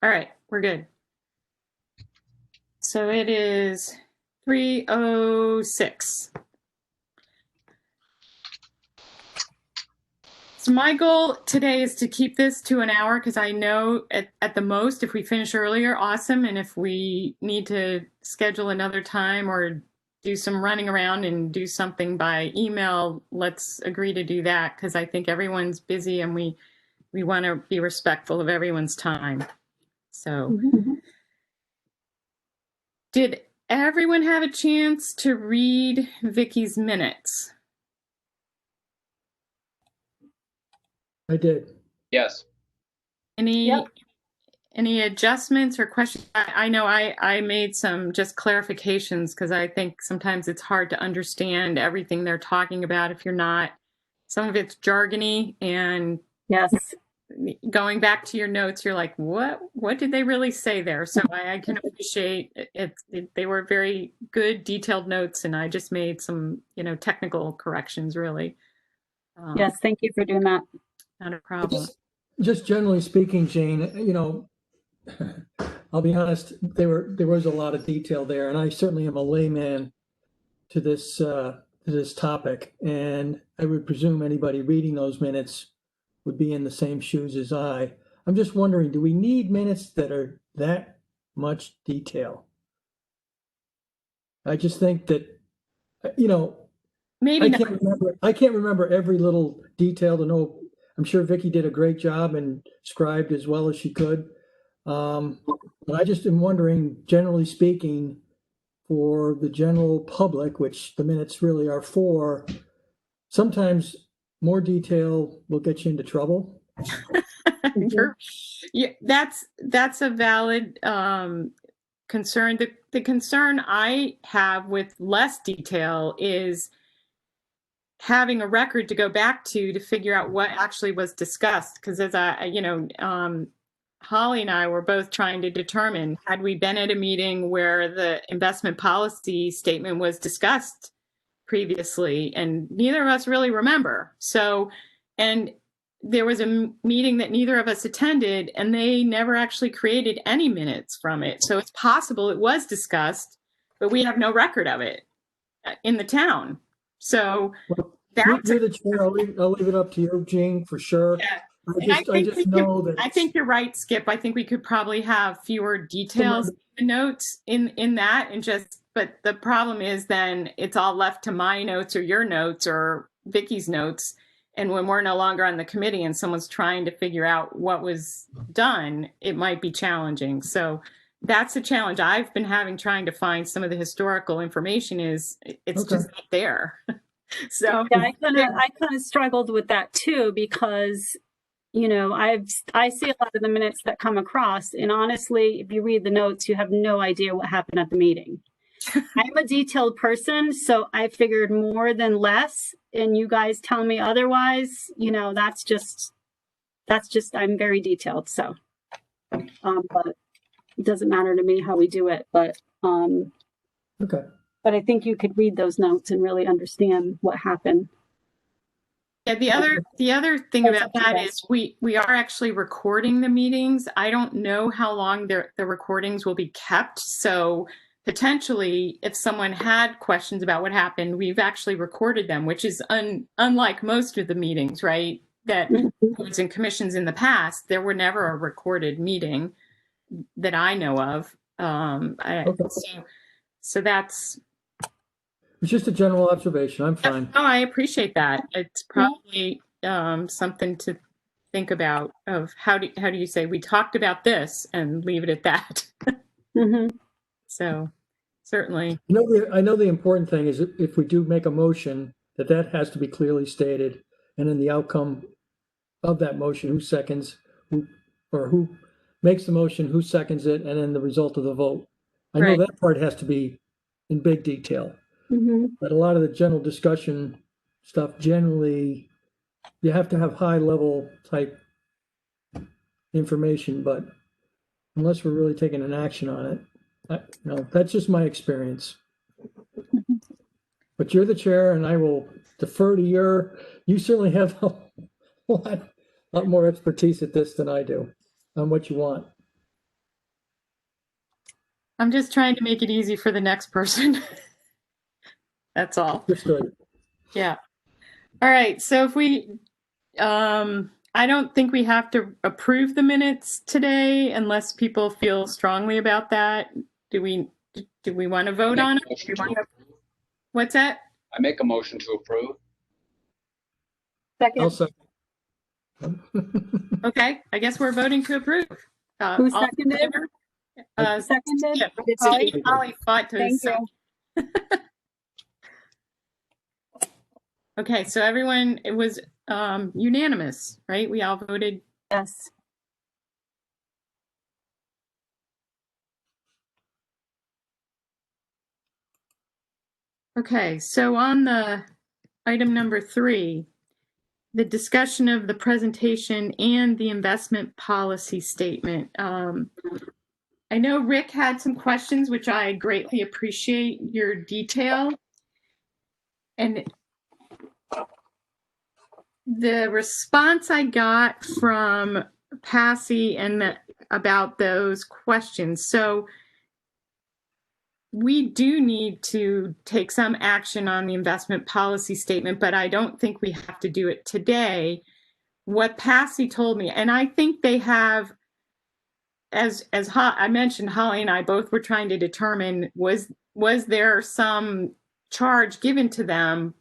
All right, we're good. So it is 3:06. So my goal today is to keep this to an hour because I know at the most, if we finish earlier, awesome. And if we need to schedule another time or do some running around and do something by email, let's agree to do that because I think everyone's busy and we want to be respectful of everyone's time. So did everyone have a chance to read Vicky's minutes? I did. Yes. Any adjustments or questions? I know I made some just clarifications because I think sometimes it's hard to understand everything they're talking about if you're not, some of it's jargony, and Yes. going back to your notes, you're like, what did they really say there? So I can appreciate it. They were very good, detailed notes, and I just made some, technical corrections, really. Yes, thank you for doing that. Not a problem. Just generally speaking, Jane, I'll be honest, there was a lot of detail there, and I certainly am a layman to this topic, and I would presume anybody reading those minutes would be in the same shoes as I. I'm just wondering, do we need minutes that are that much detail? I just think that, Maybe I can't remember every little detail to know. I'm sure Vicky did a great job and scribed as well as she could. But I just am wondering, generally speaking, for the general public, which the minutes really are for, sometimes more detail will get you into trouble. Yeah, that's a valid concern. The concern I have with less detail is having a record to go back to figure out what actually was discussed. Because as Holly and I were both trying to determine, had we been at a meeting where the investment policy statement was discussed previously, and neither of us really remember. So, and there was a meeting that neither of us attended, and they never actually created any minutes from it. So it's possible it was discussed, but we have no record of it in the town. So that's you're the chair. I'll leave it up to you, Jane, for sure. Yeah. I just know that. I think you're right, Skip. I think we could probably have fewer details in the notes in that, and but the problem is then it's all left to my notes or your notes or Vicky's notes. And when we're no longer on the committee and someone's trying to figure out what was done, it might be challenging. So that's a challenge I've been having, trying to find some of the historical information. It's just not there. So yeah, I kind of struggled with that too, because I see a lot of the minutes that come across, and honestly, if you read the notes, you have no idea what happened at the meeting. I'm a detailed person, so I figured more than less, and you guys tell me otherwise, that's just I'm very detailed. So but it doesn't matter to me how we do it, but okay. But I think you could read those notes and really understand what happened. Yeah, the other thing about that is we are actually recording the meetings. I don't know how long the recordings will be kept. So potentially, if someone had questions about what happened, we've actually recorded them, which is unlike most of the meetings, right? That boards and commissions in the past, there were never a recorded meeting that I know of. So that's. It's just a general observation. I'm fine. Oh, I appreciate that. It's probably something to think about. Of how do you say we talked about this and leave it at that? So certainly. I know the important thing is if we do make a motion, that has to be clearly stated, and then the outcome of that motion, who seconds, who makes the motion, who seconds it, and then the result of the vote. I know that part has to be in big detail. But a lot of the general discussion stuff, generally, you have to have high level type information, but unless we're really taking an action on it, that's just my experience. But you're the chair, and I will defer to you certainly have a lot more expertise at this than I do on what you want. I'm just trying to make it easy for the next person. That's all. Understood. Yeah. All right. So if we, I don't think we have to approve the minutes today unless people feel strongly about that. Do we want to vote on it? What's that? I make a motion to approve. I'll Second, second. Okay. I guess we're voting to approve. Who all in seconded? favor? seconded? Yeah, Did Holly? Holly fought to Thank second. you. Okay, so everyone, it was unanimous, right? We all voted. Yes. Okay, so on the item number 3, the discussion of the presentation and the investment policy statement. I know Rick had some questions, which I greatly appreciate your detail. And the response I got from Passy and about those questions. So we do need to take some action on the investment policy statement, but I don't think we have to do it today. What Passy told me, and I think they have, as I mentioned, Holly and I both were trying to determine, was there some charge given to them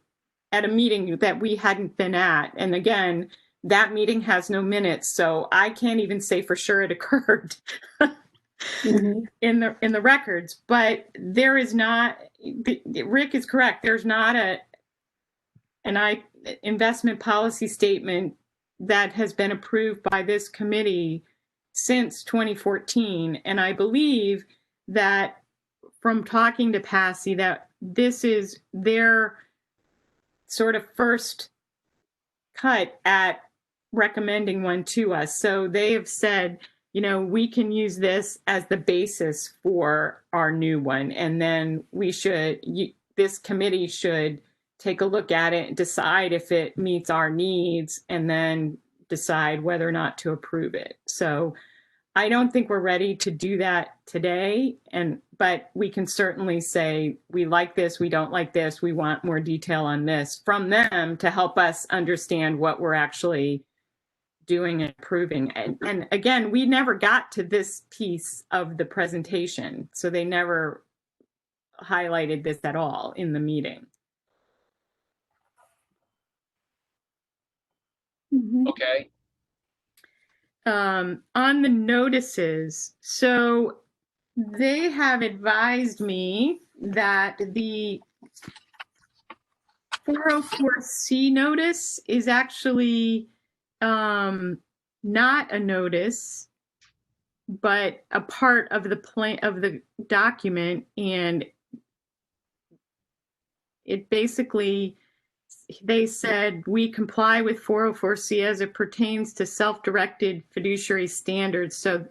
at a meeting that we hadn't been at? And again, that meeting has no minutes, so I can't even say for sure it occurred. In the records, but there is not, Rick is correct, there's not an investment policy statement that has been approved by this committee since 2014. And I believe that from talking to Passy that this is their sort of first cut at recommending one to us. So they have said, you know, we can use this as the basis for our new one. And then this committee should take a look at it and decide if it meets our needs and then decide whether or not to approve it. So I don't think we're ready to do that today. But we can certainly say, we like this, we don't like this, we want more detail on this from them to help us understand what we're actually doing and approving. And again, we never got to this piece of the presentation, so they never highlighted this at all in the meeting. Okay. On the notices, so they have advised me that the 404C notice is actually not a notice, but a part of the plan of the document. And it basically, they said, we comply with 404C as it pertains to self-directed fiduciary standards. So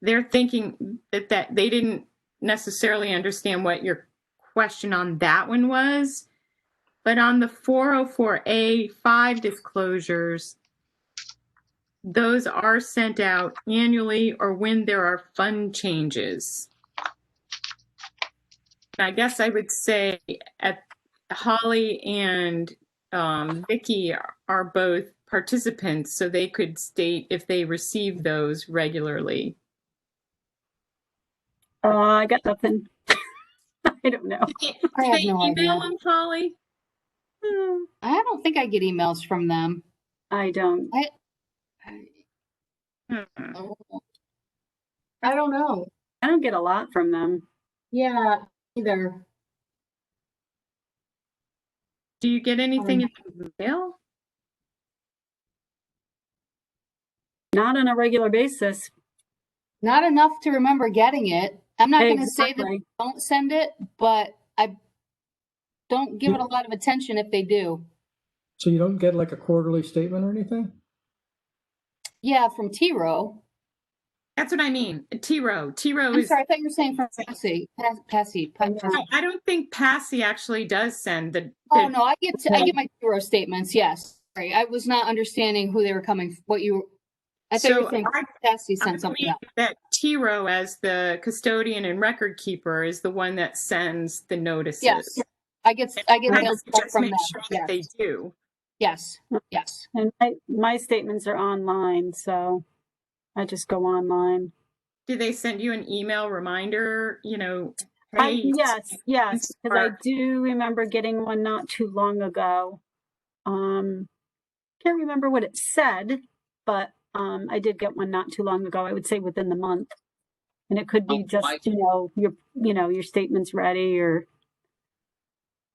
they're thinking that they didn't necessarily understand what your question on that one was. But on the 404A5 disclosures, those are sent out annually or when there are fund changes. I guess I would say Holly and Vicky are both participants, so they could state if they receive those regularly. I got nothing. I don't know. I have no email idea. them, Holly? I don't think I get emails from them. I don't. I don't know. I don't get a lot from them. Yeah, either. Do you get anything in the mail? Not on a regular basis. Not enough to remember getting it. I'm not going to say that Exactly. they don't send it, but I don't give it a lot of attention if they do. So you don't get like a quarterly statement or anything? Yeah, from T-Row. That's what I mean. T-Row. T-Row I'm is. sorry, I thought you were saying from Passy. Passy. No, I don't think Passy actually does send the. Oh, no, I get my T-Row statements, yes. Sorry, I was not understanding who they were coming, what you I thought you were saying I Cassie sent something believe out. that T-Row, as the custodian and record keeper, is the one that sends the notices. Yes, I get I mail just from make them. sure that they do. Yes, yes. And my statements are online, so I just go online. Do they send you an email reminder, hey, Yes, because I or- do remember getting one not too long ago. Can't remember what it said, but I did get one not too long ago. I would say within the month, and it could be just your statements ready or.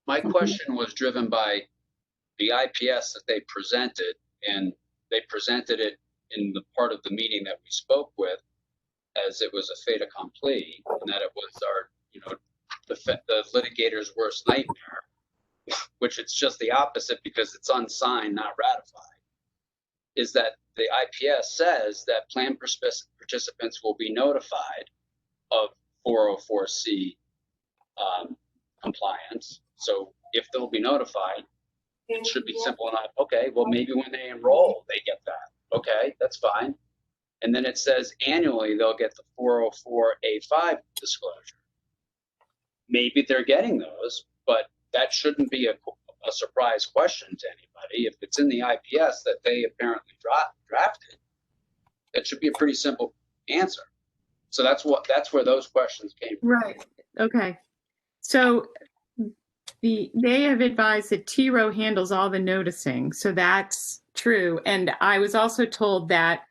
My question was driven by the IPS that they presented, and they presented it in the part of the meeting that we spoke with as it was a fait accompli, and that it was our, the litigator's worst nightmare, which it's just the opposite because it's unsigned, not ratified, is that the IPS says that plan participants will be notified of 404C compliance. So if they'll be notified, it should be simple enough. Okay, well, maybe when they enroll, they get that. Okay, that's fine. And then it says annually they'll get the 404A5 disclosure. Maybe they're getting those, but that shouldn't be a surprise question to anybody. If it's in the IPS that they apparently drafted, that should be a pretty simple answer. So that's where those questions came from. Right. Okay. So they have advised that T-Row handles all the noticing. So that's true. And I was also told that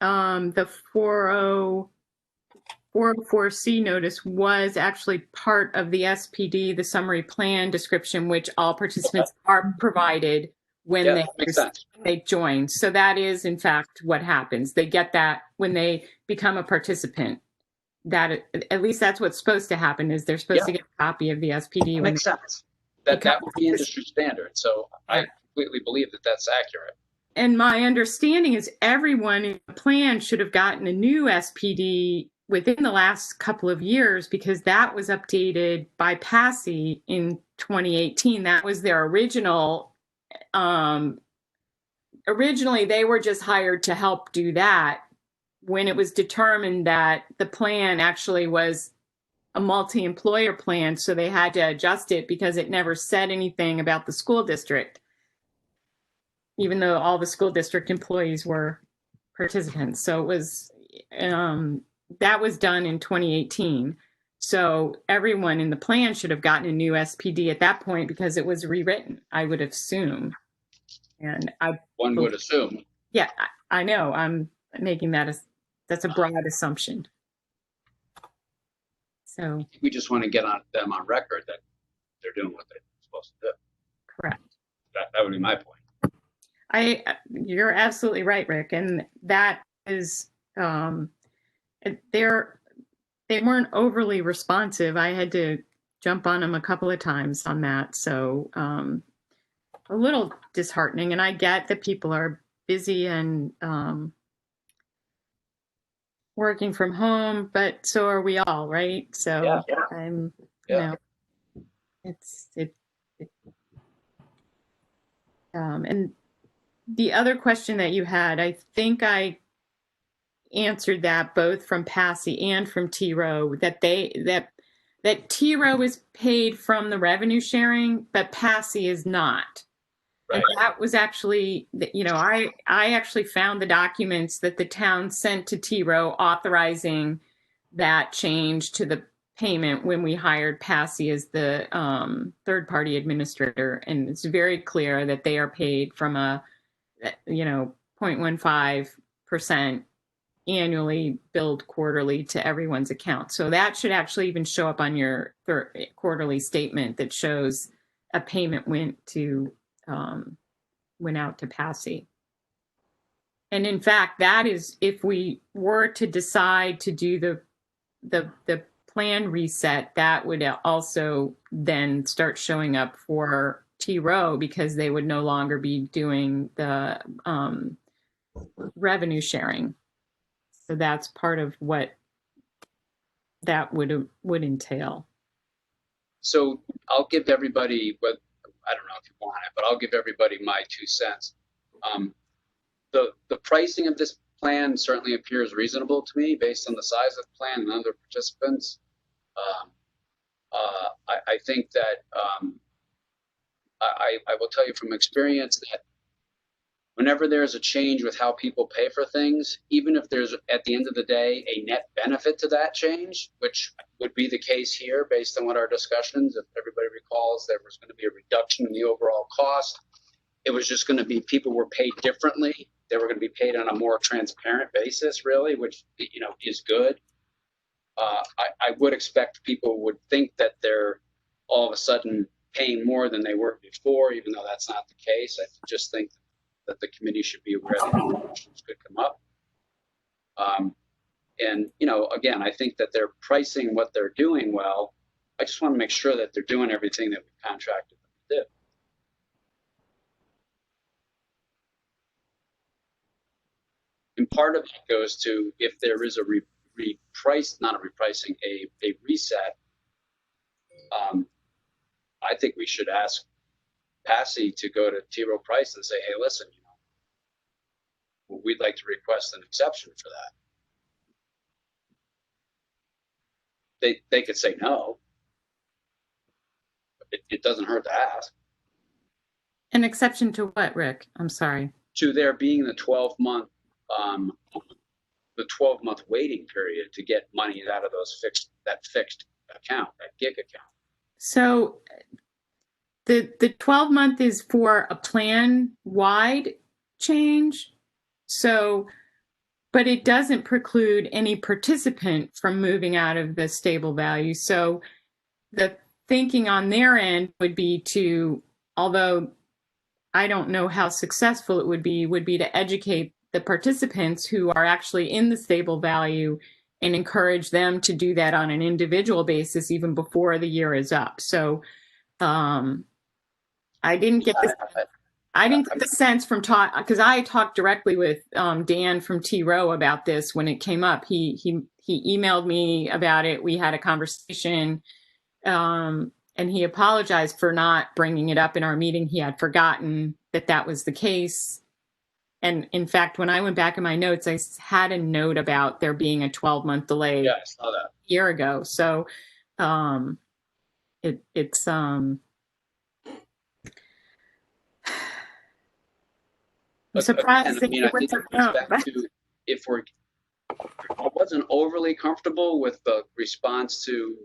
the 404C notice was actually part of the SPD, the summary plan description, which all participants are provided when Yeah, makes sense. they join. So that is, in fact, what happens. They get that when they become a participant. That at least that's what's supposed to happen, is they're supposed to get a copy of the SPD. That makes sense. That would be industry standard. So I completely believe that that's accurate. And my understanding is everyone in the plan should have gotten a new SPD within the last couple of years, because that was updated by PASI in 2018. That was their original. Originally, they were just hired to help do that. When it was determined that the plan actually was a multi-employer plan, so they had to adjust it because it never said anything about the school district, even though all the school district employees were participants. So it was, that was done in 2018. So everyone in the plan should have gotten a new SPD at that point because it was rewritten, I would assume. And one would assume. Yeah, I know. I'm making that that's a broad assumption. So we just want to get them on record that they're doing what they're supposed to do. Correct. That would be my point. You're absolutely right, Rick. And that is, they weren't overly responsive. I had to jump on them a couple of times on that. So a little disheartening. And I get that people are busy and working from home, but so are we all, right? So I'm, and the other question that you had, I think I answered that both from PASI and from T-Row, that T-Row is paid from the revenue sharing, but PASI is not. Right. And that was actually, I actually found the documents that the town sent to T-Row authorizing that change to the payment when we hired PASI as the third-party administrator. And it's very clear that they are paid from a, 0.15% annually billed quarterly to everyone's account. So that should actually even show up on your quarterly statement that shows a payment went out to PASI. And in fact, that is, if we were to decide to do the plan reset, that would also then start showing up for T-Row, because they would no longer be doing the revenue sharing. So that's part of what that would entail. So I'll give everybody what, I don't know if you want it, but I'll give everybody my 2 cents. The pricing of this plan certainly appears reasonable to me based on the size of the plan and other participants. I think that I will tell you from experience that whenever there's a change with how people pay for things, even if there's at the end of the day a net benefit to that change, which would be the case here based on what our discussions, if everybody recalls, there was going to be a reduction in the overall cost. It was just going to be people were paid differently. They were going to be paid on a more transparent basis, really, which, you know, is good. I would expect people would think that they're all of a sudden paying more than they were before, even though that's not the case. I just think that the committee should be aware that questions could come up. And, you know, again, I think that they're pricing what they're doing well. I just want to make sure that they're doing everything that we contracted them to do. And part of it goes to if there is a not a repricing, a reset. I think we should ask PASI to go to T. Rowe Price and say, hey, listen, you know, we'd like to request an exception for that. They could say no. It doesn't hurt to ask. An exception to what, Rick? I'm sorry. To there being the 12-month waiting period to get money out of those fixed account, that gig account. So the 12-month is for a plan-wide change. So, but it doesn't preclude any participant from moving out of the stable value. So the thinking on their end would be to, although I don't know how successful it would be to educate the participants who are actually in the stable value and encourage them to do that on an individual basis even before the year is up. So I didn't get the sense from because I talked directly with Dan from T. Rowe about this when it came up. He emailed me about it. We had a conversation, and he apologized for not bringing it up in our meeting. He had forgotten that was the case. And in fact, when I went back in my notes, I had a note about there being a 12-month delay. Yeah, I saw that. A year ago. So it's I'm surprised. I mean, I think with respect to I wasn't overly comfortable with the response to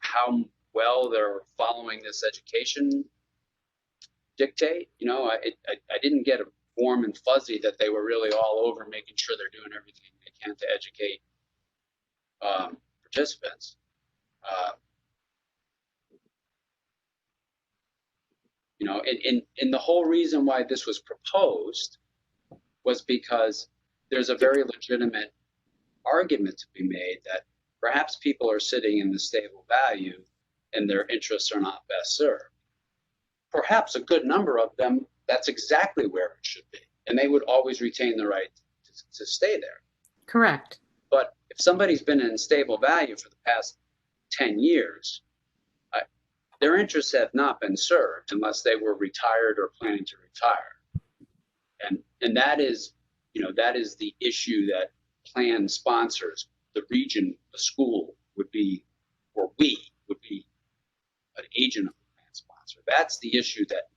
how well they're following this education dictate. You know, I didn't get a warm and fuzzy that they were really all over making sure they're doing everything they can to educate participants. You know, and the whole reason why this was proposed was because there's a very legitimate argument to be made that perhaps people are sitting in the stable value and their interests are not best served. Perhaps a good number of them, that's exactly where it should be. And they would always retain the right to stay there. Correct. But if somebody's been in stable value for the past 10 years, their interests have not been served unless they were retired or planning to retire. And that is, you know, that is the issue that plan sponsors, the region, the school would be, or we would be an agent of the plan sponsor. That's the issue that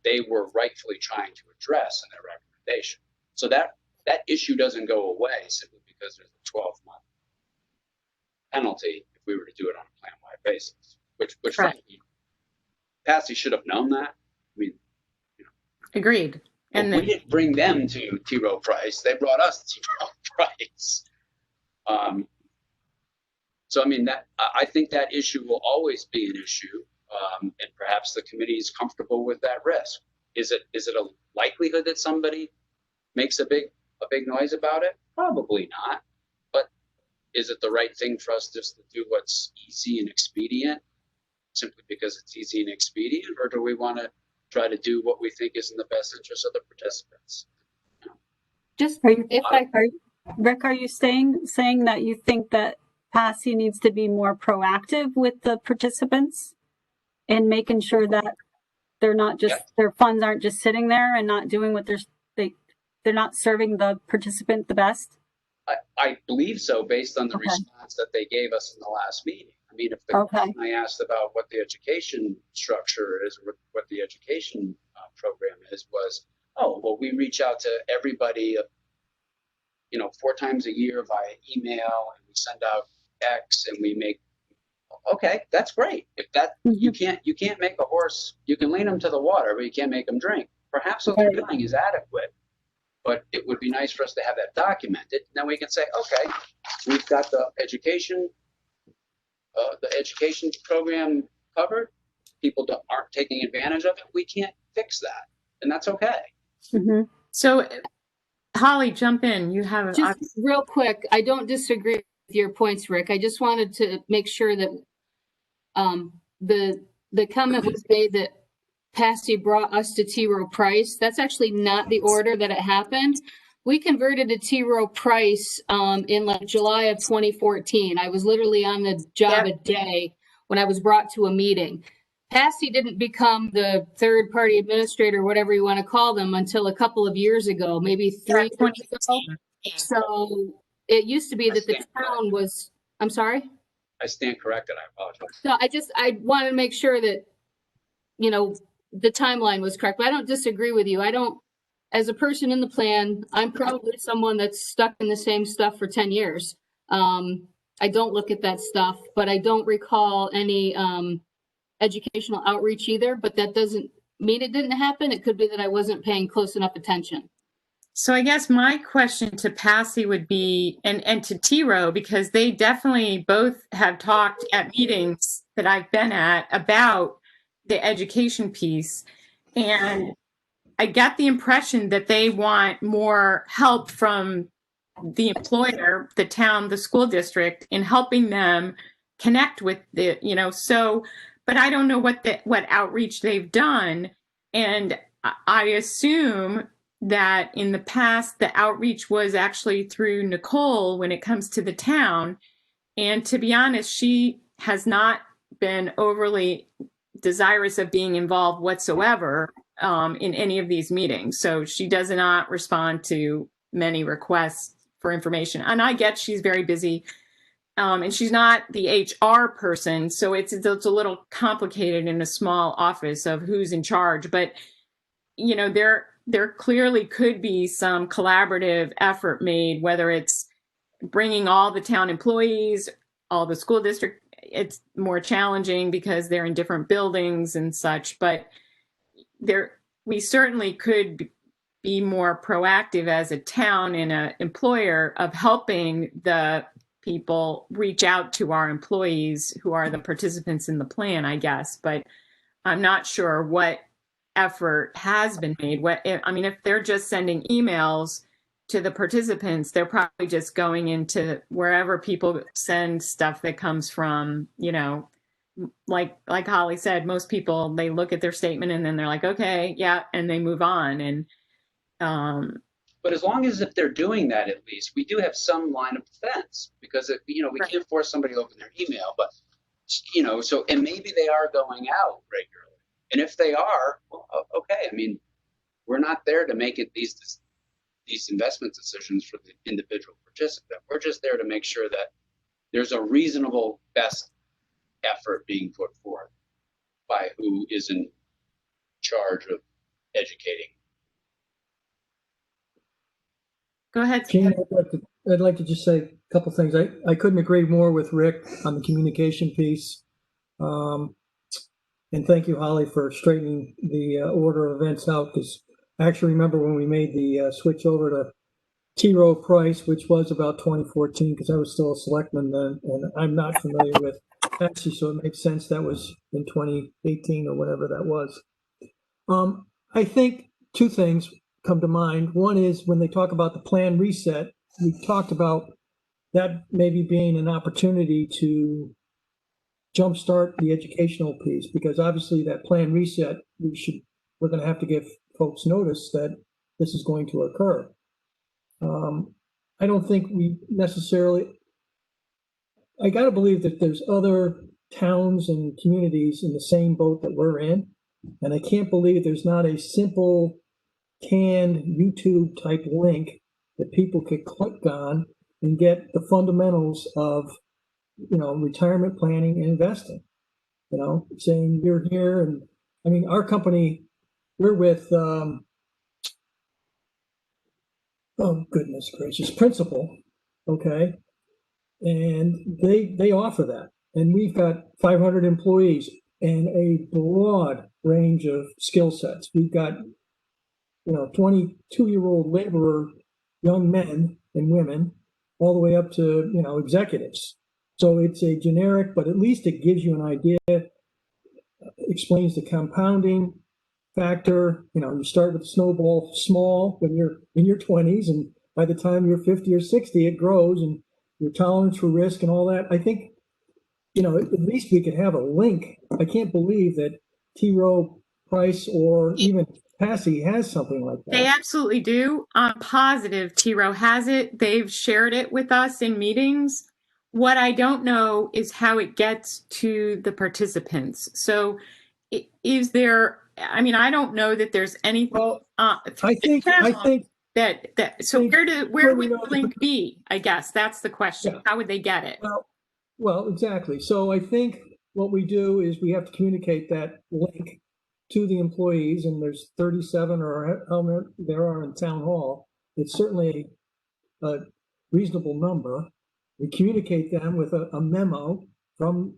they were rightfully trying to address in their recommendation. So that issue doesn't go away simply because there's a 12-month penalty if we were to do it on a plan-wide basis, which right. Frankly, PASI should have known that. I mean, you know, agreed. And we didn't bring them to T. Rowe Price; they brought us to T. Rowe Price. So I mean, that I think that issue will always be an issue. And perhaps the committee is comfortable with that risk. Is it a likelihood that somebody makes a big noise about it? Probably not. But is it the right thing for us just to do what's easy and expedient simply because it's easy and expedient, or do we want to try to do what we think is in the best interest of the participants? Just Rick, are you saying that you think that PASI needs to be more proactive with the participants and making sure that they're not just their funds aren't just sitting there and not doing what they're not serving the participant the best? I believe so, based on the Okay. response that they gave us in the last meeting. I mean, if the Okay. question I asked about what the education structure is, or what the education program is, was, oh, well, we reach out to everybody, 4 times a year via email, and we send out X, and we make. Okay, that's great. If that you can't make a horse, you can lead them to the water, but you can't make them drink. Perhaps what they're doing is adequate. But it would be nice for us to have that documented. Then we can say, okay, we've got the education program covered. People aren't taking advantage of it. We can't fix that, and that's okay. Mm-hmm. So, Holly, jump in. You have Just real quick, I don't disagree with your points, Rick. I just wanted to make sure that the comment was made that Passy brought us to T. Rowe Price. That's actually not the order that it happened. We converted to T. Rowe Price in like July of 2014. I was literally on the job a day when I was brought to a meeting. Passy didn't become the third party administrator, whatever you want to call them, until a couple of years ago, maybe 3 years ago. So it used to be that the town was, I'm sorry? I stand corrected. I apologize. So I wanted to make sure that, the timeline was correct, but I don't disagree with you. As a person in the plan, I'm probably someone that's stuck in the same stuff for 10 years. I don't look at that stuff, but I don't recall any educational outreach either, but that doesn't mean it didn't happen. It could be that I wasn't paying close enough attention. So I guess my question to Passy would be, and to T. Rowe, because they definitely both have talked at meetings that I've been at about the education piece. And I get the impression that they want more help from the employer, the town, the school district, in helping them connect with but I don't know what outreach they've done. And I assume that in the past, the outreach was actually through Nicole when it comes to the town. And to be honest, she has not been overly desirous of being involved whatsoever in any of these meetings. So she does not respond to many requests for information. And I get she's very busy. And she's not the HR person. So it's a little complicated in a small office of who's in charge. But, there clearly could be some collaborative effort made, whether it's bringing all the town employees, all the school district. It's more challenging because they're in different buildings and such, but we certainly could be more proactive as a town and an employer of helping the people reach out to our employees who are the participants in the plan, I guess. But I'm not sure what effort has been made. If they're just sending emails to the participants, they're probably just going into wherever people send stuff that comes from, like Holly said, most people, they look at their statement and then they're like, okay, yeah, and they move on. And but as long as if they're doing that, at least we do have some line of defense, because we Right. can't force somebody to open their email, but and maybe they are going out regularly, and if they are, well, okay. We're not there to make it these investment decisions for the individual participant. We're just there to make sure that there's a reasonable best effort being put forth by who is in charge of educating. go ahead. Gene, I'd like to just say a couple things. I couldn't agree more with Rick on the communication piece. And thank you, Holly, for straightening the order of events out, because I actually remember when we made the switch over to T. Rowe Price, which was about 2014, because I was still a selectman then, and I'm not familiar with Passy, so it makes sense that was in 2018 or whatever that was. I think two things come to mind. One is when they talk about the plan reset, we talked about that maybe being an opportunity to jumpstart the educational piece, because obviously that plan reset, we're going to have to give folks notice that this is going to occur. I don't think we necessarily, I got to believe that there's other towns and communities in the same boat that we're in. And I can't believe there's not a simple canned YouTube type link that people could click on and get the fundamentals of, retirement planning and investing. Saying you're here, and I mean, our company, we're with, oh goodness gracious, Principal, okay, and they offer that, and we've got 500 employees and a broad range of skill sets. We've got 22-year-old laborer, young men and women, all the way up to executives. So it's a generic, but at least it gives you an idea, explains the compounding factor. You start with snowball small when you're in your 20s, and by the time you're 50 or 60, it grows, and your tolerance for risk and all that. I think, at least we could have a link. I can't believe that T. Rowe Price or even Passy has something like that. They absolutely do. I'm positive T. Rowe has it. They've shared it with us in meetings. What I don't know is how it gets to the participants. So is there, I don't know that there's anything. Well, I think that so where would the the link be? I guess that's the question. Yeah. How would they get it? Well, exactly. So I think what we do is we have to communicate that link to the employees, and there's 37 or how many there are in town hall. It's certainly a reasonable number. We communicate them with a memo from,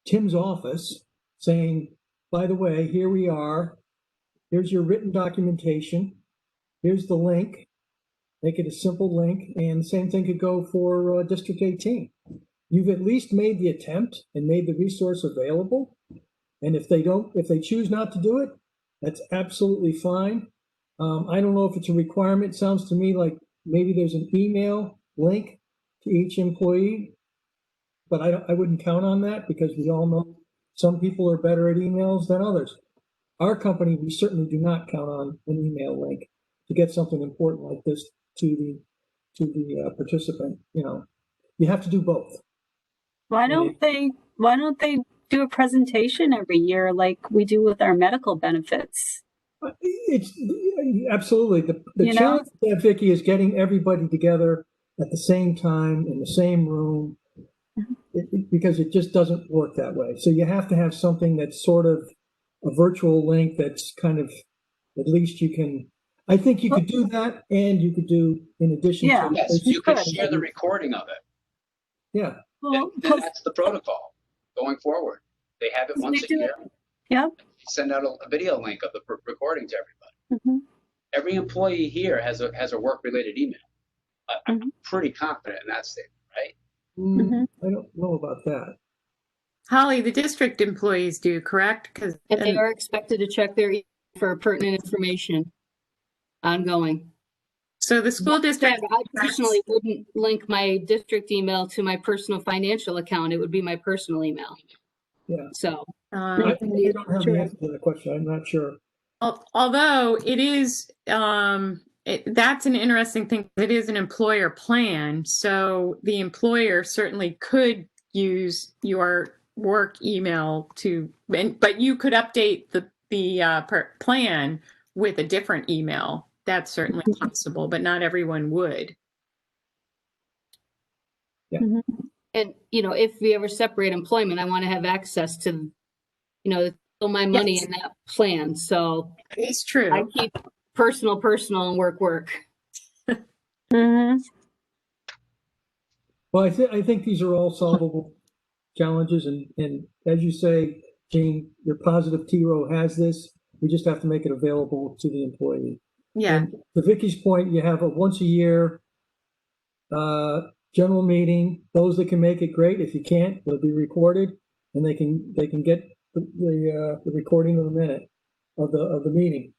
Tim's office saying, by the way, here we are. Here's your written documentation. Here's the link. Make it a simple link, and the same thing could go for District 18. You've at least made the attempt and made the resource available. And if they choose not to do it, that's absolutely fine. I don't know if it's a requirement. It sounds to me like maybe there's an email link to each employee, but I wouldn't count on that, because we all know some people are better at emails than others. Our company, we certainly do not count on an email link to get something important like this to the participant. You have to do both. Why don't they do a presentation every year like we do with our medical benefits? It's absolutely the challenge that, Vicki, is getting everybody together at the same time in the same room, because it just doesn't work that way. So you have to have something that's sort of a virtual link that's kind of, at least you can, I think you could do that, and you could do in addition to. Yes, you could share the recording of it. Yeah. Well, That's the protocol going forward. They have it once a year. Yeah. Send out a video link of the recording to everybody. Mhm. Every employee here has a work-related email. I'm pretty confident in that statement, right? I don't know about that. Holly, the district employees do, correct? And they are expected to check their email for pertinent information ongoing. So the school district. I personally wouldn't link my district email to my personal financial account. It would be my personal email. Yeah. So. I don't have the answer to that question. I'm not sure. Although it is, that's an interesting thing. It is an employer plan, so the employer certainly could use your work email but you could update the plan with a different email. That's certainly possible, but not everyone would. Yeah. And, if we ever separate employment, I want to have access to, all my money in that plan. So It's true. I keep personal, and work. Mhm. Well, I think these are all solvable challenges, and as you say, Jean, you're positive T. Rowe has this. We just have to make it available to the employee. Yeah. And to Vicki's point, you have a once a year general meeting. Those that can make it, great. If you can't, it'll be recorded, and they can get the recording of the minute of the meeting.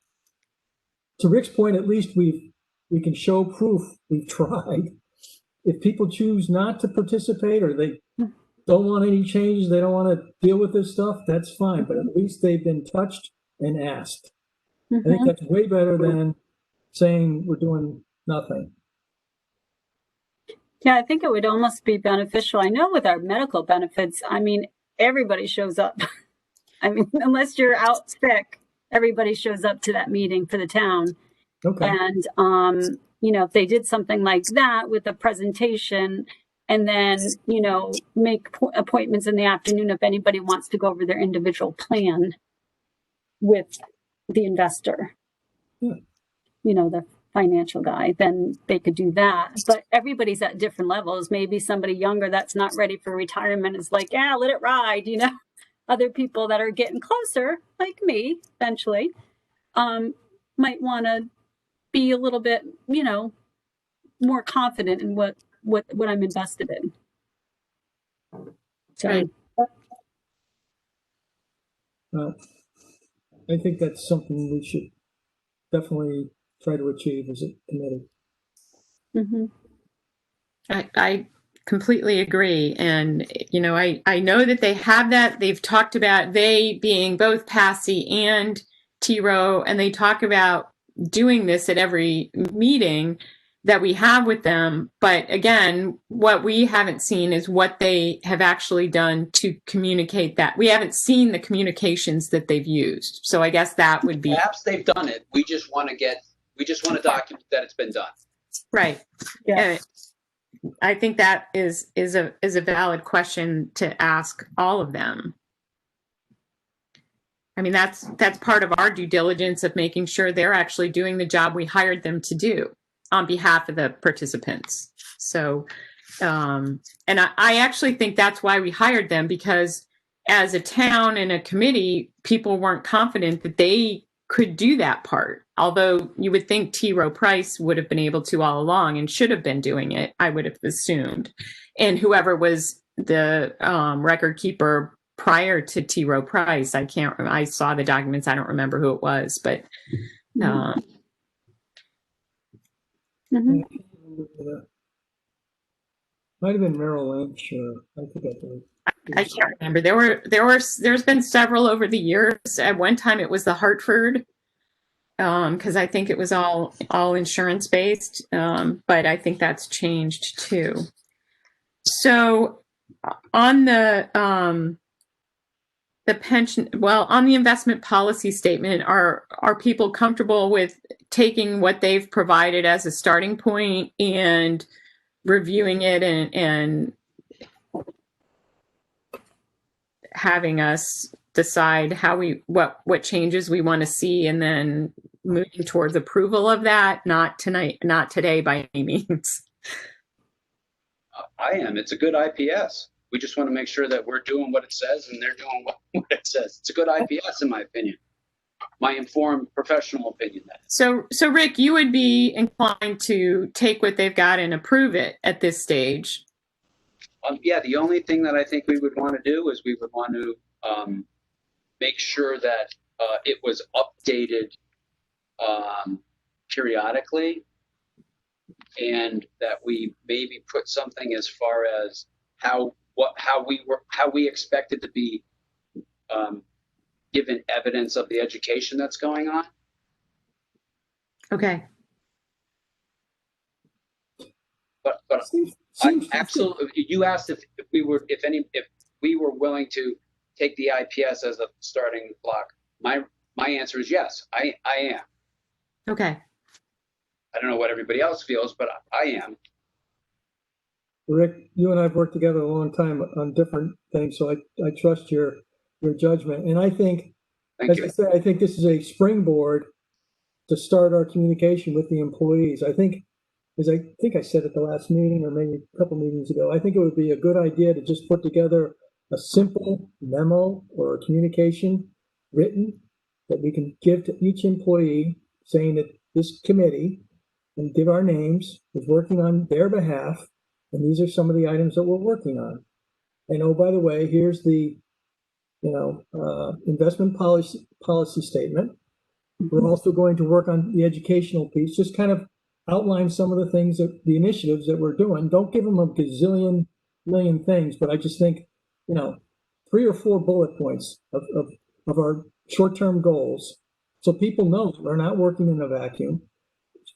To Rick's point, at least we can show proof we've tried. If people choose not to participate, or they don't want any changes, they don't want to deal with this stuff, that's fine. But at least they've been touched and asked. I think that's way better than saying we're doing nothing. Yeah, I think it would almost be beneficial. I know with our medical benefits, everybody shows up. Unless you're out sick, everybody shows up to that meeting for the town. Okay, And, you know, if they did something like that with a presentation and then, you know, make appointments in the afternoon if anybody wants to go over their individual plan with the investor, Yeah. you know, the financial guy, then they could do that. But everybody's at different levels. Maybe somebody younger that's not ready for retirement is like, yeah, let it ride, you know. Other people that are getting closer, like me, eventually, might want to be a little bit, you know, more confident in what I'm invested in. So, Right. I think that's something we should definitely try to achieve as a committee. mhm. I completely agree. And, you know, I know that they have that. They've talked about they being both Passy and T Rowe, and they talk about doing this at every meeting that we have with them. But again, what we haven't seen is what they have actually done to communicate that. We haven't seen the communications that they've used. So I guess that would be Perhaps they've done it. We just want to document that it's been done. right. Yeah. And I think that is a valid question to ask all of them. I mean, that's part of our due diligence of making sure they're actually doing the job we hired them to do on behalf of the participants. So, and I actually think that's why we hired them, because as a town and a committee, people weren't confident that they could do that part. Although you would think T. Rowe Price would have been able to all along and should have been doing it, I would have assumed. And whoever was the record keeper prior to T. Rowe Price, I saw the documents, I don't remember who it was, but Mhm. Might have been Merrill Lynch, or I forget. I can't remember. There's been several over the years. At one time it was the Hartford, because I think it was all insurance based, but I think that's changed too. So on the pension, well, on the investment policy statement, are people comfortable with taking what they've provided as a starting point and reviewing it and having us decide what changes we want to see, and then moving towards approval of that? Not tonight, not today by any means. I am. It's a good IPS. We just want to make sure that we're doing what it says and they're doing what it says. It's a good IPS, in my opinion. My informed professional opinion. So Rick, you would be inclined to take what they've got and approve it at this stage? Yeah, the only thing that I think we would want to do is we would want to make sure that it was updated periodically, and that we maybe put something as far as how we expected to be given evidence of the education that's going on. Okay. But absolutely, you asked if we were willing to take the IPS as a starting block. My answer is yes. I am. Okay. I don't know what everybody else feels, but I am. Rick, you and I have worked together a long time on different things, so I trust your judgment. And I think, as I said, I think this is a springboard to start our communication with the employees. I think, as I think I said at the last meeting, or maybe a couple meetings ago, I think it would be a good idea to just put together a simple memo or a communication written that we can give to each employee, saying that this committee, and give our names, is working on their behalf, and these are some of the items that we're working on. And oh, by the way, here's the investment policy statement. We're also going to work on the educational piece, just kind of outline some of the things, that the initiatives that we're doing. Don't give them a gazillion million things, but I just think, 3 or 4 bullet points of our short-term goals, so people know that we're not working in a vacuum.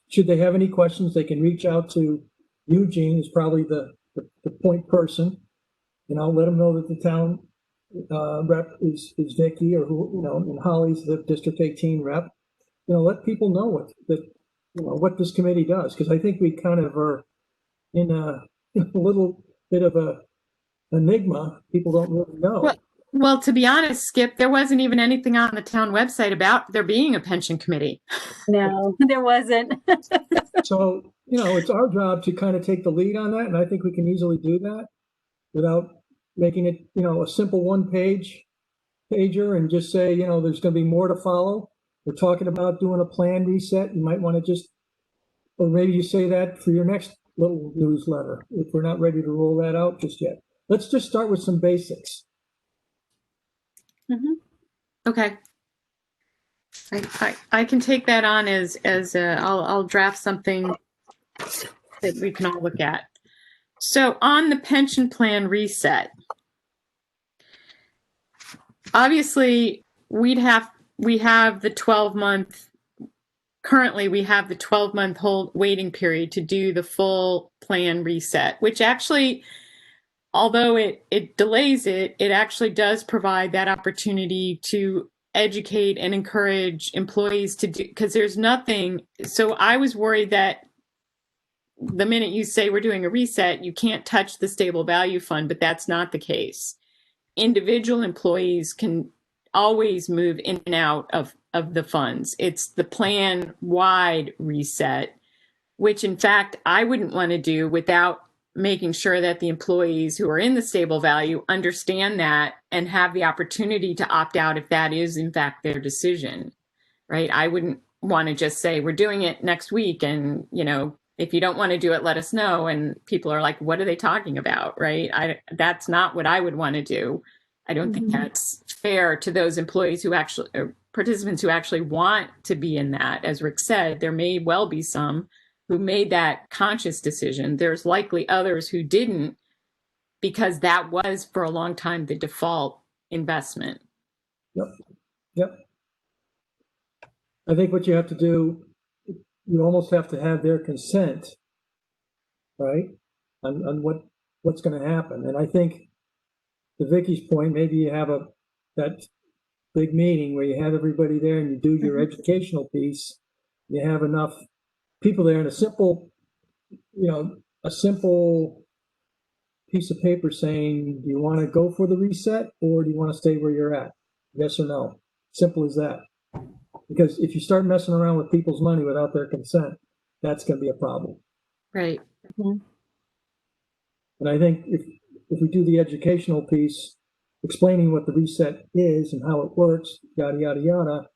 Should they have any questions, they can reach out to Eugene, who's probably the point person, and I'll let them know that the town rep is Vicky, or who, you know, and Holly's the District 18 rep. You know, let people know what this committee does, because I think we kind of are in a little bit of a enigma. People don't really know. Well, to be honest, Skip, there wasn't even anything on the town website about there being a pension committee. No, there wasn't. So, you know, it's our job to kind of take the lead on that, and I think we can easily do that without making it, you know, a simple pager and just say, you know, there's going to be more to follow. We're talking about doing a plan reset. You might want to just, or maybe you say that for your next little newsletter, if we're not ready to roll that out just yet. Let's just start with some basics. Okay. I can take that on as I'll draft something that we can all look at. So on the pension plan reset, obviously we have the 12-month, currently we have the 12-month hold waiting period to do the full plan reset, which actually, although it delays it, it actually does provide that opportunity to educate and encourage employees to do, because there's nothing. So I was worried that the minute you say we're doing a reset, you can't touch the stable value fund, but that's not the case. Individual employees can always move in and out of the funds. It's the plan-wide reset, which in fact I wouldn't want to do without making sure that the employees who are in the stable value understand that and have the opportunity to opt out if that is in fact their decision, right? I wouldn't want to just say we're doing it next week, and you know, if you don't want to do it, let us know. And people are like, what are they talking about, right? That's not what I would want to do. I don't think that's fair to those employees who actually, or participants who actually want to be in that. As Rick said, there may well be some who made that conscious decision. There's likely others who didn't, because that was for a long time the default investment. Yep. I think what you have to do, you almost have to have their consent, right, on what's going to happen. And I think, to Vicky's point, maybe you have that big meeting where you have everybody there and you do your educational piece. You have enough people there, and a simple piece of paper saying, do you want to go for the reset or do you want to stay where you're at? Yes or no. Simple as that. Because if you start messing around with people's money without their consent, that's going to be a problem. Right. And I think if we do the educational piece, explaining what the reset is and how it works, yada, yada, yada,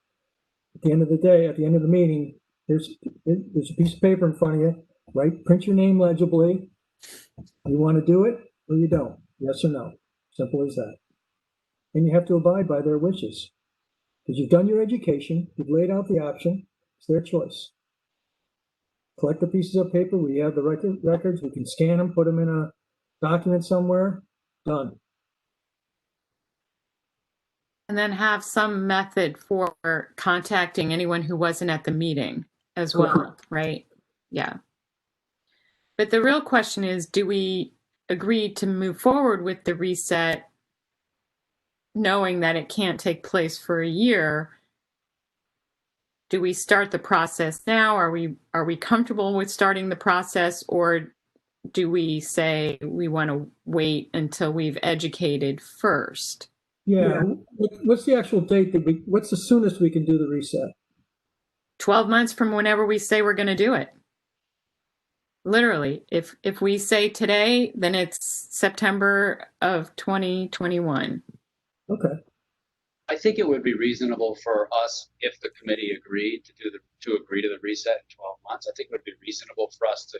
at the end of the day, at the end of the meeting, there's a piece of paper in front of you, right? Print your name legibly. You want to do it or you don't? Yes or no? Simple as that. And you have to abide by their wishes. Because you've done your education, you've laid out the option, it's their choice. Collect the pieces of paper, we have the records, we can scan them, put them in a document somewhere, done. And then have some method for contacting anyone who wasn't at the meeting as well, right? Yeah. But the real question is, do we agree to move forward with the reset knowing that it can't take place for a year? Do we start the process now? Are we comfortable with starting the process, or do we say we want to wait until we've educated first? Yeah. What's the actual date what's the soonest we can do the reset? 12 months from whenever we say we're going to do it. Literally, if we say today, then it's September of 2021. Okay. I think it would be reasonable for us, if the committee agreed to agree to the reset in 12 months. I think it would be reasonable for us to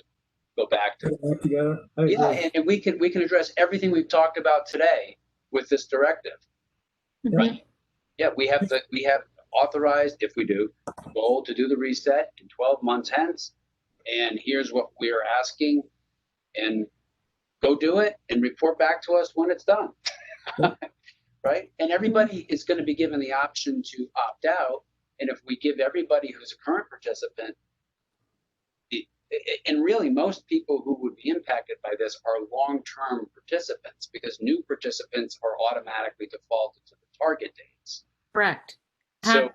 go back to Work together. yeah, and we can address everything we've talked about today with this directive. Right. Yeah, we have authorized, if we do, goal to do the reset in 12 months hence, and here's what we are asking, and go do it and report back to us when it's done. Right? And everybody is going to be given the option to opt out. And if we give everybody who's a current participant and really most people who would be impacted by this are long-term participants because new participants are automatically defaulted to the target dates. Correct. So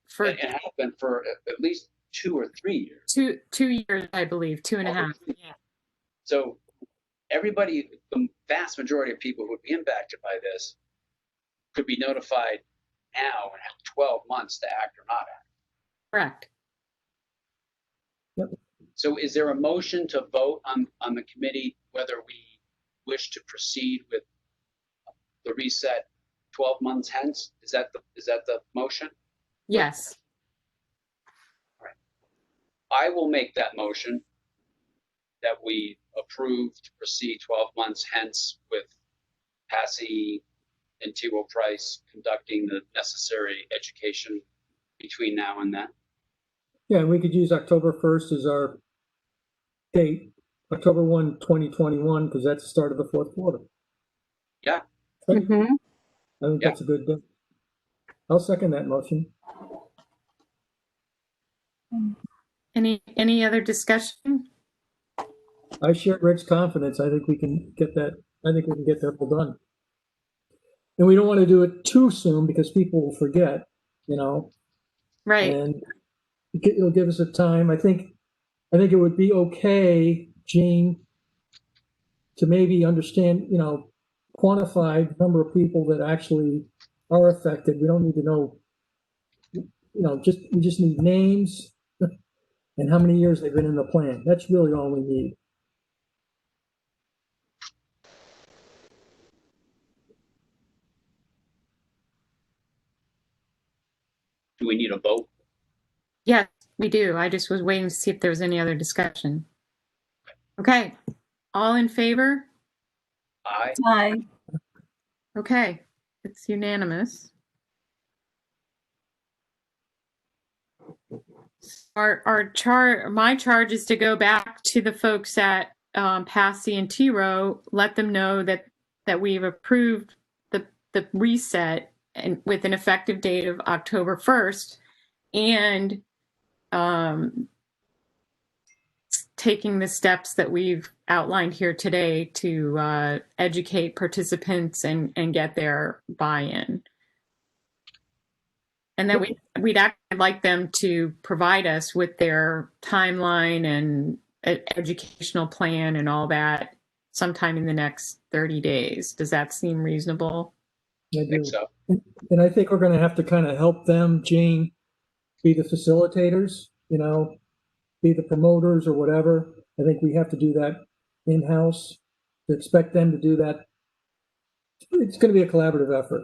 For it happened for at least 2 or 3 years. 2 years, I believe, 2.5. Yeah. So everybody, the vast majority of people who would be impacted by this could be notified now and have 12 months to act or not act. Correct. So is there a motion to vote on the committee whether we wish to proceed with the reset 12 months hence? Is that the motion? Yes. I will make that motion that we approve to proceed 12 months hence with Passy and T. Rowe Price conducting the necessary education between now and then. Yeah, and we could use October 1st as our date, October 1, 2021, because that's the start of the fourth quarter. Yeah. Mhm. I think Yeah. that's a good date. I'll second that motion. Any other discussion? I share Rick's confidence. I think we can get that. I think we can get that all done. And we don't want to do it too soon because people will forget, you know, Right. and it'll give us a time. I think it would be okay, Gene, to maybe understand, you know, quantify the number of people that actually are affected. We don't need to know, you know, we just need names and how many years they've been in the plan. That's really all we need. Do we need a vote? Yes, we do. I just was waiting to see if there was any other discussion. Okay. All in favor? Aye. Aye. Okay. It's unanimous. My charge is to go back to the folks at Passy and T. Rowe, let them know that we've approved the reset and with an effective date of October 1st, and taking the steps that we've outlined here today to educate participants and get their buy-in. And then we'd actually like them to provide us with their timeline and educational plan and all that sometime in the next 30 days. Does that seem reasonable? I I do. think so. And I think we're going to have to kind of help them, Gene, be the facilitators, you know, be the promoters or whatever. I think we have to do that in-house. To expect them to do that, it's going to be a collaborative effort.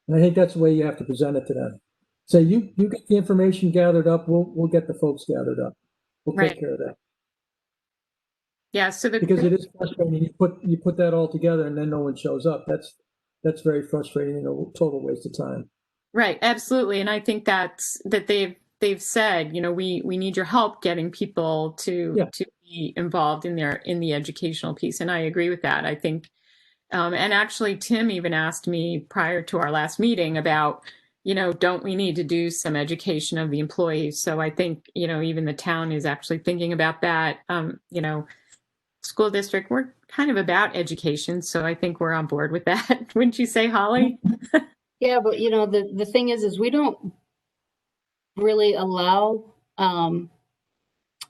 And I think that's the way you have to present it to them. So you get the information gathered up, we'll get the folks gathered up. We'll take Right. care of that. Yeah. So Because it is frustrating. You put that all together and then no one shows up. That's very frustrating and a total waste of time. Right, absolutely. And I think that they've said, you know, we need your help getting people to be involved in the educational piece. And I agree with that. I think, and actually Tim even asked me prior to our last meeting about, you know, don't we need to do some education of the employees? So I think, you know, even the town is actually thinking about that. You know, school district, we're kind of about education. So I think we're on board with that. Wouldn't you say, Holly? Yeah, but you know, the thing is we don't really allow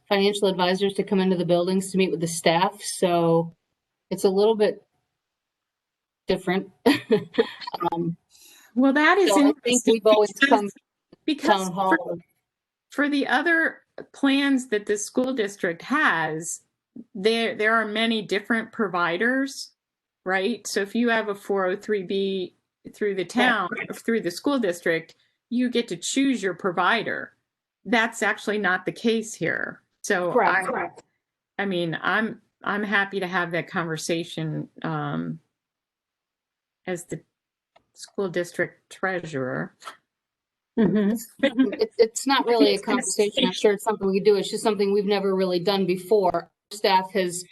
financial advisors to come into the buildings to meet with the staff. So it's a little bit different. Well, that is So I think interesting we've always come because town hall. for the other plans that the school district has, there are many different providers, right? So if you have a 403B through the town, through the school district, you get to choose your provider. That's actually not the case here. So Correct. I mean, I'm happy to have that conversation as the school district treasurer. Mhm. It's not really a conversation. I'm sure it's something we could do. It's just something we've never really done before. Staff has,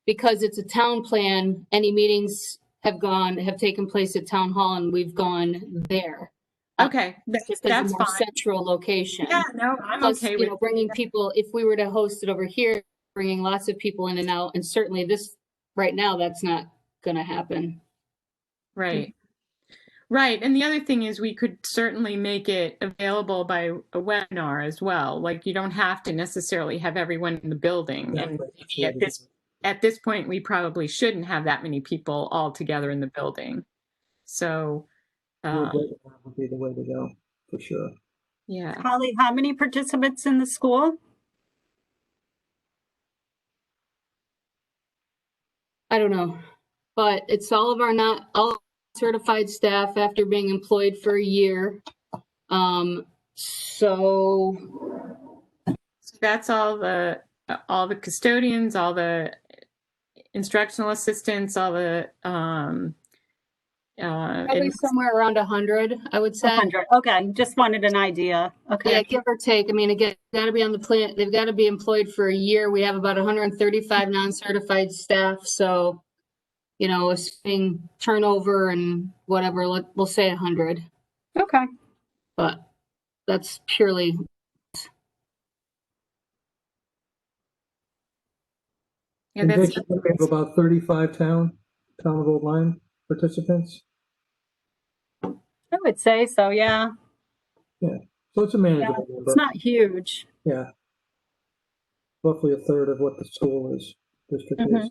because it's a town plan, any meetings have taken place at town hall and we've gone there. Okay, Just as a that's more fine. central location. Yeah, no, I'm Plus, okay you with, know, bringing people, if we were to host it over here, bringing lots of people in and out, and certainly this, right now, that's not gonna happen. right. Right, and the other thing is we could certainly make it available by a webinar as well. Like, you don't have to necessarily have everyone in the building. And maybe at this point, we probably shouldn't have that many people all together in the building. So, Would be the way to go, for sure. yeah. Holly, how many participants in the school? I don't know, but it's all of our not, all certified staff after being employed for a year. So So that's all the custodians, all the instructional assistants, all the probably somewhere around 100, I would say. 100. Okay, just wanted an idea. Yeah, Okay. give or take. I mean, again, gotta be on the plan. They've got to be employed for a year. We have about 135 non-certified staff. So, you know, assuming turnover and whatever, we'll say 100, Okay. but that's purely, yeah, And that's Vicky, we have about 35 town of Old Lyme participants. I would say so, yeah. So it's a manageable number. It's not huge. Yeah. Roughly a third of what the school is, district is. Mhm.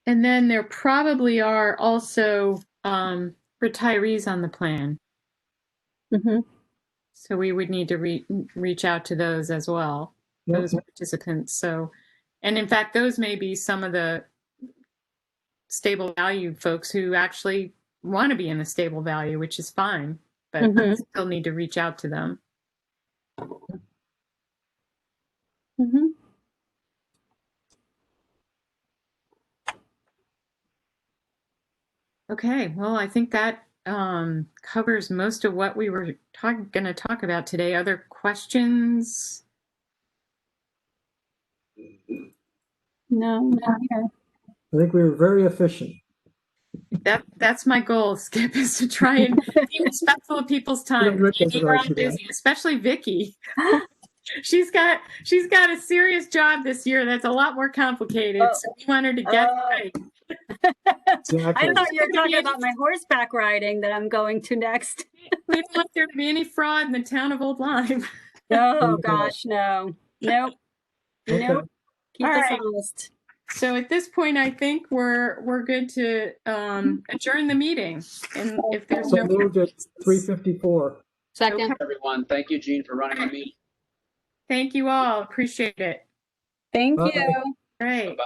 And then there probably are also retirees on the plan. Hmm. So we would need to reach out to those as well, Yep. those participants. So, and in fact, those may be some of the stable value folks who actually want to be in the stable value, which is fine, but Mhm. still need to reach out to them. Hmm. Okay, well, I think that covers most of what we were going to talk about today. Other questions? No, not here. I think we were very efficient. That's my goal, Skip, is to try and be respectful of people's time. Rick doesn't We're all like you, busy, especially Vicky. She's got a serious job this year that's a lot more complicated. Oh. So we want her to get Oh. right. Exactly. I thought you were talking about my horseback riding that I'm going to next. We don't want there to be any fraud in the town of Old Lyme. Oh, gosh, no. Nope. Okay. Nope. Keep All us right. honest. So at this point, I think we're good to adjourn the meeting. And if there's So no moved at 3:54. second. Everyone, thank you, Jean, for running the meeting. thank you all. Appreciate it. Thank Bye. you. Great. Bye-bye.